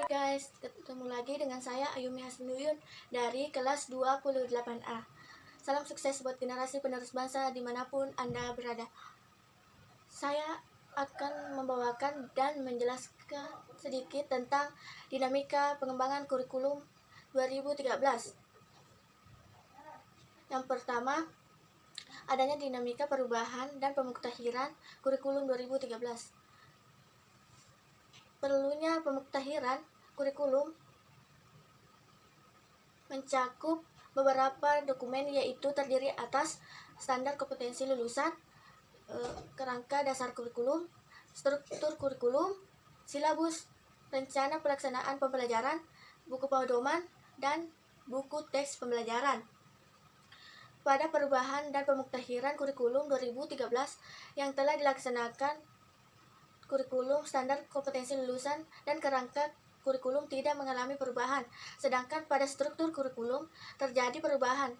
Guys, ketemu lagi dengan saya Ayumi Hasnuyun dari kelas 28A. Salam sukses buat generasi penerus bangsa dimanapun Anda berada. Saya akan membawakan dan menjelaskan sedikit tentang dinamika pengembangan kurikulum 2013. Yang pertama, adanya dinamika perubahan dan pemuktahiran kurikulum 2013. Perlunya pemuktahiran kurikulum mencakup beberapa dokumen, yaitu terdiri atas standar kompetensi lulusan, kerangka dasar kurikulum, struktur kurikulum, silabus, rencana pelaksanaan pembelajaran, buku pedoman, dan buku teks pembelajaran. Pada perubahan dan pemuktahiran kurikulum 2013 yang telah dilaksanakan, kurikulum standar kompetensi lulusan dan kerangka kurikulum tidak mengalami perubahan, sedangkan pada struktur kurikulum terjadi perubahan.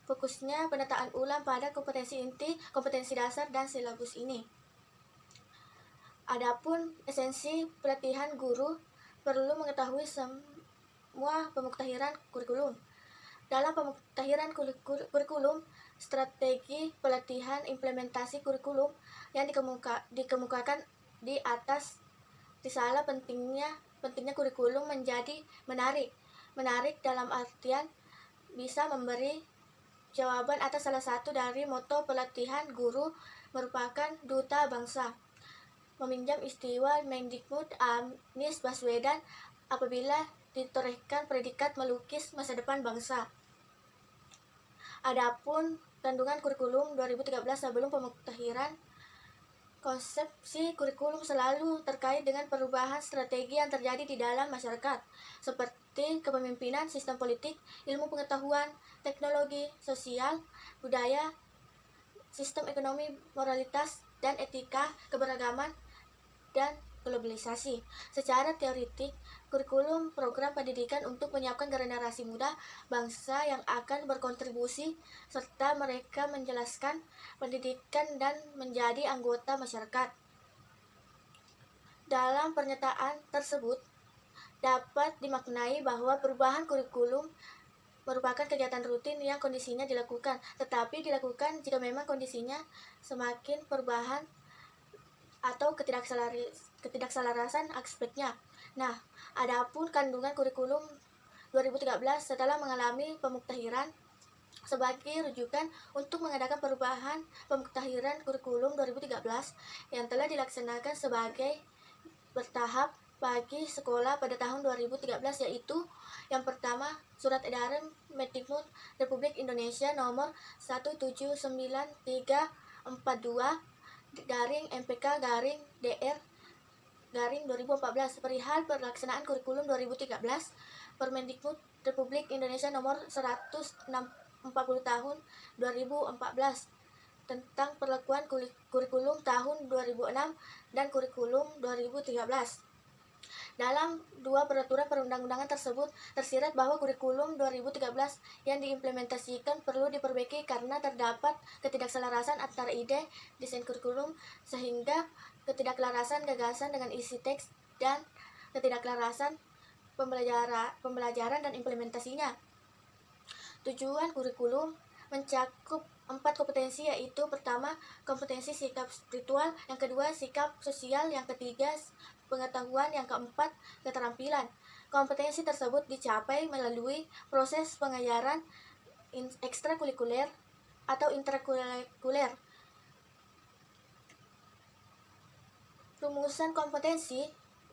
Fokusnya penataan ulang pada kompetensi inti, kompetensi dasar, dan silabus ini. Adapun esensi pelatihan guru, perlu mengetahui semua pemuktahiran kurikulum. Dalam pemuktahiran kurikulum, strategi pelatihan implementasi kurikulum yang dikemukakan di atas risalah pentingnya kurikulum menjadi menarik dalam artian bisa memberi jawaban atas salah satu dari moto pelatihan guru merupakan duta bangsa. Meminjam istiwa Mendikbud Anies Baswedan apabila ditorehkan predikat melukis masa depan bangsa. Adapun kandungan kurikulum 2013 sebelum pemuktahiran, konsepsi kurikulum selalu terkait dengan perubahan strategi yang terjadi di dalam masyarakat, seperti kepemimpinan, sistem politik, ilmu pengetahuan, teknologi, sosial, budaya, sistem ekonomi, moralitas, dan etika, keberagaman, dan globalisasi. Secara teoritik, kurikulum program pendidikan untuk menyiapkan generasi muda bangsa yang akan berkontribusi serta mereka menjelaskan pendidikan dan menjadi anggota masyarakat. Dalam pernyataan tersebut, dapat dimaknai bahwa perubahan kurikulum merupakan kegiatan rutin yang kondisinya dilakukan, tetapi dilakukan jika memang kondisinya semakin perubahan atau ketidakselarasan aspeknya. Nah, adapun kandungan kurikulum 2013 setelah mengalami pemuktahiran sebagai rujukan untuk mengadakan perubahan pemuktahiran kurikulum 2013 yang telah dilaksanakan sebagai bertahap bagi sekolah pada tahun 2013, yaitu yang pertama, Surat Edaran Mendikbud Republik Indonesia nomor 179.342-MPK-DR-2014 perihal pelaksanaan kurikulum 2013, Permendikbud Republik Indonesia nomor 140 tahun 2014 tentang perlakuan kurikulum tahun 2006 dan kurikulum 2013. Dalam dua peraturan perundang-undangan tersebut tersirat bahwa kurikulum 2013 yang diimplementasikan perlu diperbaiki karena terdapat ketidakselarasan antara ide desain kurikulum sehingga ketidakselarasan gagasan dengan isi teks dan ketidakselarasan pembelajaran dan implementasinya. Tujuan kurikulum mencakup 4 kompetensi, yaitu pertama, kompetensi sikap spiritual, yang kedua, sikap sosial, yang ketiga, pengetahuan, yang keempat, keterampilan. Kompetensi tersebut dicapai melalui proses pengajaran ekstrakurikuler atau intrakurikuler. Rumusan kompetensi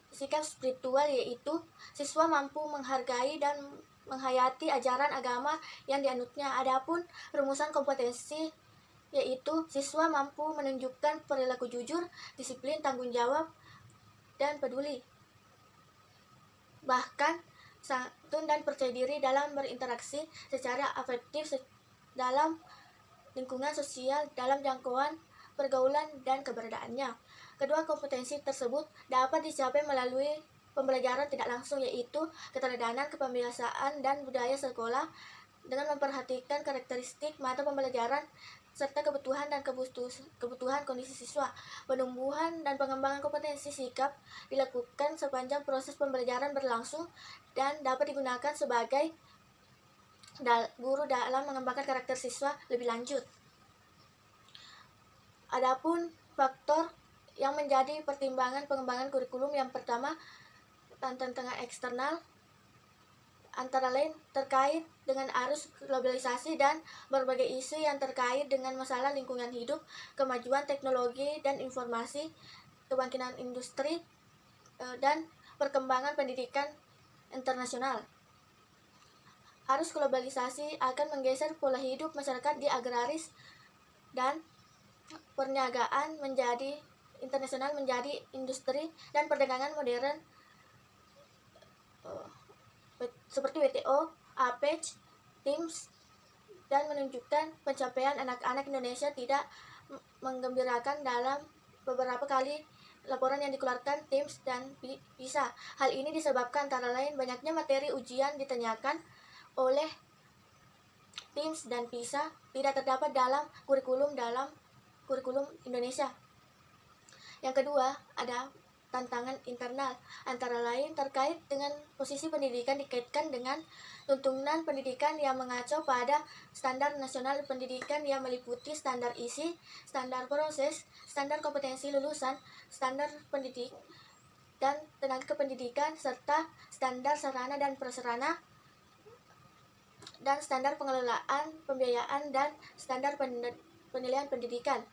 sikap spiritual yaitu siswa mampu menghargai dan menghayati ajaran agama yang dianutnya. Adapun rumusan kompetensi yaitu siswa mampu menunjukkan perilaku jujur, disiplin, tanggung jawab, dan peduli, bahkan santun dan percaya diri dalam berinteraksi secara afektif dalam lingkungan sosial dalam jangkauan pergaulan dan keberadaannya. Kedua kompetensi tersebut dapat dicapai melalui pembelajaran tidak langsung, yaitu keteladanan, kebiasaan, dan budaya sekolah dengan memperhatikan karakteristik mata pembelajaran serta kebutuhan kondisi siswa. Penumbuhan dan pengembangan kompetensi sikap dilakukan sepanjang proses pembelajaran berlangsung dan dapat digunakan sebagai guru dalam mengembangkan karakter siswa lebih lanjut. Adapun faktor yang menjadi pertimbangan pengembangan kurikulum, yang pertama, tantangan eksternal, antara lain terkait dengan arus globalisasi dan berbagai isu yang terkait dengan masalah lingkungan hidup, kemajuan teknologi dan informasi, kebangkitan industri, dan perkembangan pendidikan internasional. Arus globalisasi akan menggeser pola hidup masyarakat di agraris dan perniagaan menjadi internasional, menjadi industri dan perdagangan modern seperti WTO, APEC, TIMS, dan menunjukkan pencapaian anak-anak Indonesia tidak menggembirakan dalam beberapa kali laporan yang dikeluarkan TIMS dan PISA. Hal ini disebabkan antara lain banyaknya materi ujian ditanyakan oleh TIMS dan PISA tidak terdapat dalam kurikulum Indonesia. Yang kedua, ada tantangan internal, antara lain terkait dengan posisi pendidikan dikaitkan dengan tuntunan pendidikan yang mengacu pada standar nasional pendidikan yang meliputi standar isi, standar proses, standar kompetensi lulusan, standar pendidik dan tenaga pendidikan, serta standar sarana dan prasarana, dan standar pengelolaan, pembiayaan, dan standar penilaian pendidikan.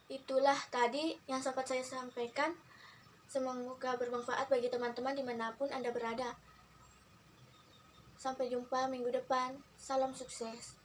Itulah tadi yang sempat saya sampaikan. Semoga bermanfaat bagi teman-teman dimanapun Anda berada. Sampai jumpa minggu depan. Salam sukses.